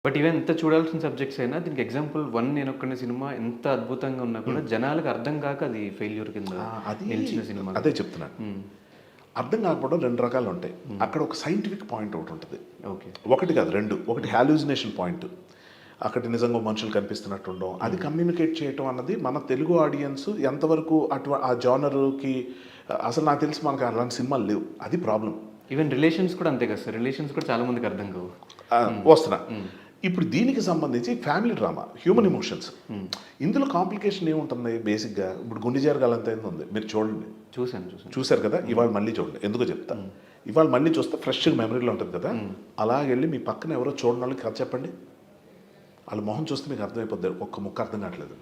But even ఎంత చూడాల్సిన subjects అయినా దీనికి ఎగ్జాంపుల్ 'వన్ నేనొక్కడినే' సినిమా ఎంత అద్భుతంగా ఉన్నా కూడా జనాలకు అర్థం కాక అది ఫెయిల్యూర్ కింద అది నిలిచిన సినిమా. అదే చెప్తున్నాను. అర్థం కాకపోవడం 2 రకాలు ఉంటాయి. అక్కడ ఒక సైంటిఫిక్ పాయింట్ ఒకటి ఉంటుంది. ఓకే. ఒకటి కాదు 2. ఒకటి హాల్యూజినేషన్ పాయింట్. అక్కడ నిజంగా మనుషులు కనిపిస్తున్నట్టు ఉండడం, అది కమ్యూనికేట్ చేయటం అన్నది మన తెలుగు ఆడియన్స్ ఎంతవరకు ఆ జానర్కి అసలు నాకు తెలిసి మనకు అలాంటి సినిమాలు లేవు. అది ప్రాబ్లం. ఈవెన్ రిలేషన్స్ కూడా అంతే కదా సార్. రిలేషన్స్ కూడా చాలా మందికి అర్థం కావు. వస్తున్నా. ఇప్పుడు దీనికి సంబంధించి ఫ్యామిలీ డ్రామా, హ్యూమన్ ఎమోషన్స్. ఇందులో కాంప్లికేషన్ ఏముంటుంది బేసిక్గా? ఇప్పుడు గుండె జరగాలంత ఉంది, మీరు చూడండి. చూశారు కదా. ఇవాళ మళ్ళీ చూడండి, ఎందుకో చెప్తా. ఇవాళ మళ్ళీ చూస్తే ఫ్రెష్గా మెమరీలో ఉంటుంది కదా. అలాగెళ్ళి మీ పక్కన ఎవరో చూడని వాళ్ళకి కథ చెప్పండి, వాళ్ళ మొహం చూస్తే మీకు అర్థమైపోద్ది. ఒక్క ముక్క అర్థం కావట్లేదు,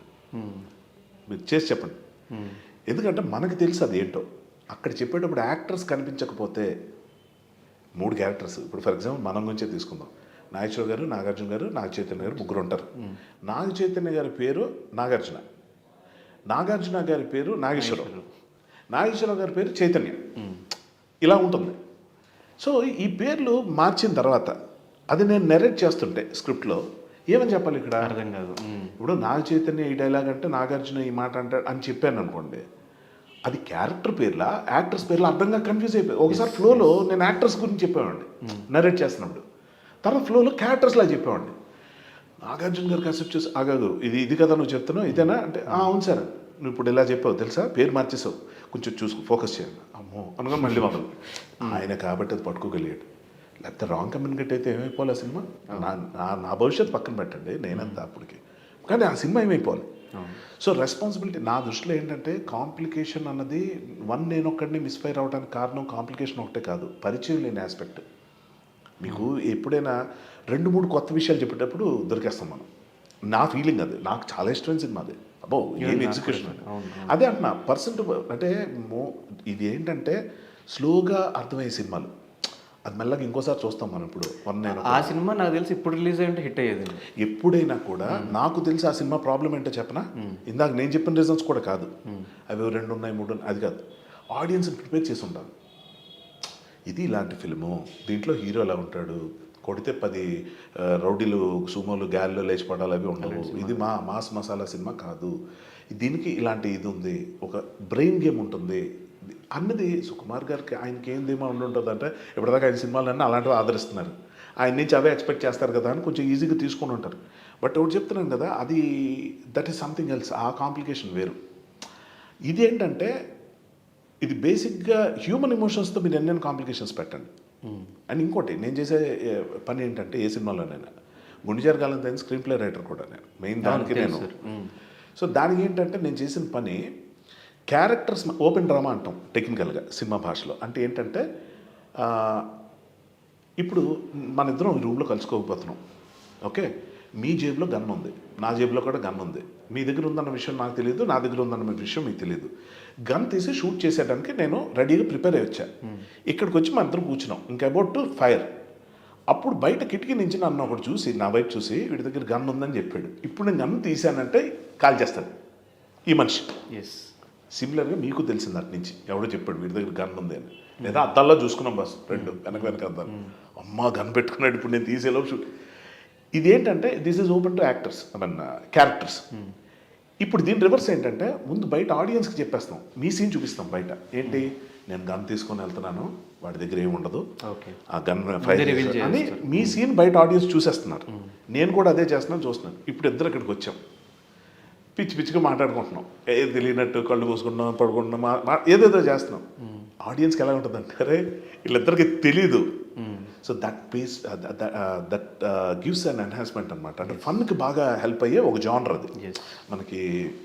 మీరు చేసి చెప్పండి. ఎందుకంటే మనకు తెలుసు అది ఏంటో. అక్కడ చెప్పేటప్పుడు యాక్టర్స్ కనిపించకపోతే 3 క్యారెక్టర్స్, ఇప్పుడు ఫర్ ఎగ్జాంపుల్ మనం గురించే తీసుకుందాం. నాగేశ్వర గారు, నాగార్జున గారు, నాగ చైతన్య గారు, ముగ్గురు ఉంటారు. నాగ చైతన్య గారి పేరు నాగార్జున, నాగార్జున గారి పేరు నాగేశ్వరరావు, నాగేశ్వరరావు గారి పేరు చైతన్య. ఇలా ఉంటుంది. సో ఈ పేర్లు మార్చిన తర్వాత అది నేను నెరేట్ చేస్తుంటే స్క్రిప్ట్లో ఏమని చెప్పాలి ఇక్కడ అర్థం కాదు. ఇప్పుడు నాగ చైతన్య ఈ డైలాగ్ అంటే నాగార్జున ఈ మాట అంటాడు అని చెప్పాను అనుకోండి, అది క్యారెక్టర్ పేర్లా యాక్టర్స్ పేర్లా అర్థంగా కన్ఫ్యూజ్ అయిపోయి. ఒకసారి ఫ్లోలో నేను యాక్టర్స్ గురించి చెప్పేవాడిని నరేట్ చేస్తున్నప్పుడు, తర్వాత ఫ్లోలో క్యారెక్టర్స్లా చెప్పేవాడిని. నాగార్జున గారికి అక్సెప్ట్ చేసి ఆగాదు, ఇది కదా నువ్వు చెప్తున్నావు ఇదేనా అంటే అవును సార్ నువ్వు ఇప్పుడు ఇలా చెప్పావు తెలుసా, పేరు మార్చేసావు, కొంచెం చూసుకో, ఫోకస్ చేయండి. అమ్మో అనుకో మళ్ళీ మొదలు. ఆయన కాబట్టి అది పట్టుకోగలిగాడు. లేకపోతే రాంగ్ కమ్యూనికేట్ అయితే ఏమైపోవాలి ఆ సినిమా? నా భవిష్యత్తు పక్కన పెట్టండి, నేనంతా అప్పటికి. కానీ ఆ సినిమా ఏమైపోవాలి? సో రెస్పాన్సిబిలిటీ నా దృష్టిలో ఏంటంటే, కాంప్లికేషన్ అన్నది నేనొక్కడిని మిస్ఫైర్ అవడానికి కారణం కాంప్లికేషన్ ఒకటే కాదు, పరిచయం లేని ఆస్పెక్ట్. మీకు ఎప్పుడైనా 2-3 కొత్త విషయాలు చెప్పేటప్పుడు దొరికేస్తాం మనం. నా ఫీలింగ్ అది. నాకు చాలా ఇష్టమైన సినిమా అది. అబ్బో ఏం ఎగ్జిక్యూషన్ అది. అదే అంటున్నా పర్సెంట్ అంటే ఇది ఏంటంటే స్లోగా అర్థమయ్యే సినిమాలు. అది మెల్లగా ఇంకోసారి చూస్తాం మనం. ఇప్పుడు ఆ సినిమా నాకు తెలిసి ఇప్పుడు రిలీజ్ అయ్యి హిట్ అయ్యేది. ఎప్పుడైనా కూడా నాకు తెలిసి ఆ సినిమా ప్రాబ్లం ఏంటో చెప్పనా? ఇందాక నేను చెప్పిన రీజన్స్ కూడా కాదు, అవి 2 ఉన్నాయి 3 ఉన్నాయి అది కాదు. ఆడియన్స్ ప్రిపేర్ చేసి ఉంటాను. ఇది ఇలాంటి ఫిల్ము, దీంట్లో హీరో ఎలా ఉంటాడు, కొడితే 10 రౌడీలు సుమోలు గ్యాల్లో లేచిపడాలి అవి ఉండవు. ఇది మాస్ మసాలా సినిమా కాదు, దీనికి ఇలాంటి ఇది ఉంది, ఒక బ్రెయిన్ గేమ్ ఉంటుంది అన్నది. సుకుమార్ గారికి ఆయనకి ఏం ధీమా ఉండుంటుంది అంటే, ఇప్పటిదాకా ఆయన సినిమాలన్నీ అలాంటివి ఆదరిస్తున్నారు, ఆయన నుంచి అవే ఎక్స్పెక్ట్ చేస్తారు కదా అని కొంచెం ఈజీగా తీసుకొని ఉంటారు. బట్ ఒకటి చెప్తున్నాను కదా, అది దట్ ఈస్ సంథింగ్ ఎల్స్. ఆ కాంప్లికేషన్ వేరు. ఇది ఏంటంటే ఇది బేసిక్గా హ్యూమన్ ఎమోషన్స్తో మీరు ఎన్నెన్ని కాంప్లికేషన్స్ పెట్టండి. అండ్ ఇంకోటి నేను చేసే పని ఏంటంటే, ఏ సినిమాలోనైనా గుండె జరగాలంత స్క్రీన్ ప్లే రైటర్ కూడా నేను మెయిన్ దానికి నేను. సో దానికి ఏంటంటే నేను చేసిన పని క్యారెక్టర్స్ ఓపెన్ డ్రామా అంటాం టెక్నికల్గా సినిమా భాషలో. అంటే ఏంటంటే ఇప్పుడు మన ఇద్దరం రూమ్లో కలుసుకోకపోతున్నాం, ఓకే, మీ జేబులో గన్ ఉంది, నా జేబులో కూడా గన్ ఉంది, మీ దగ్గర ఉందన్న విషయం నాకు తెలియదు, నా దగ్గర ఉందన్న విషయం మీకు తెలియదు. గన్ తీసి షూట్ చేసేయడానికి నేను రెడీగా ప్రిపేర్ అయ్యి వచ్చా. ఇక్కడికి వచ్చి మన ఇద్దరు కూర్చున్నాం, ఇంకా అబౌట్ టు ఫైర్. అప్పుడు బయట కిటికీ నుంచి నన్ను ఒకటి చూసి, నా వైపు చూసి, వీడి దగ్గర గన్ ఉందని చెప్పాడు. ఇప్పుడు నేను గన్ తీశానంటే కాల్ చేస్తాడు ఈ మనిషి. సిమిలర్గా మీకు తెలిసింది అటు నుంచి, ఎవడో చెప్పాడు వీడి దగ్గర గన్ ఉంది అని. లేదా అద్దాల్లో చూసుకున్నాం బస్ 2 వెనక అద్దాలు. అమ్మ గన్ పెట్టుకున్నాడు, ఇప్పుడు నేను తీసేలో షూట్. ఇదేంటంటే this is open to actors, I mean characters. ఇప్పుడు దీని రివర్స్ ఏంటంటే, ముందు బయట ఆడియన్స్కి చెప్పేస్తాం, మీ సీన్ చూపిస్తాం బయట. ఏంటి, నేను గన్ తీసుకొని వెళ్తున్నాను, వాడి దగ్గర ఏమి ఉండదు, ఆ గన్ ఫైర్ అని మీ సీన్ బయట ఆడియన్స్ చూసేస్తున్నారు. నేను కూడా అదే చేస్తున్నాను, చూస్తున్నాను. ఇప్పుడు ఇద్దరు ఇక్కడికి వచ్చాం, పిచ్చి పిచ్చిగా మాట్లాడుకుంటున్నాం, ఏది తెలియనట్టు కళ్ళు మూసుకుంటున్నాం, పడుకుంటున్నాం, ఏదేదో చేస్తున్నాం. ఆడియన్స్కి ఎలా ఉంటుంది అంటే, అరే వీళ్ళిద్దరికి తెలీదు. So that pace that gives an enhancement అనమాట. అంటే ఫన్కి బాగా హెల్ప్ అయ్యే ఒక జానర్ అది. మనకి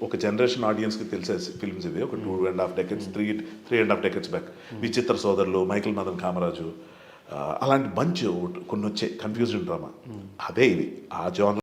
ఒక జనరేషన్ ఆడియన్స్కి తెలిసే ఫిల్మ్స్ ఇవి. ఒక 2.5 decades 3.5 decades బ్యాక్ విచిత్ర సోదరులు, మైకిల్ మదన్ కామరాజు, అలాంటి బంచ్ కొన్ని వచ్చే కన్ఫ్యూజన్ డ్రామా, అదే ఇది ఆ జానర్.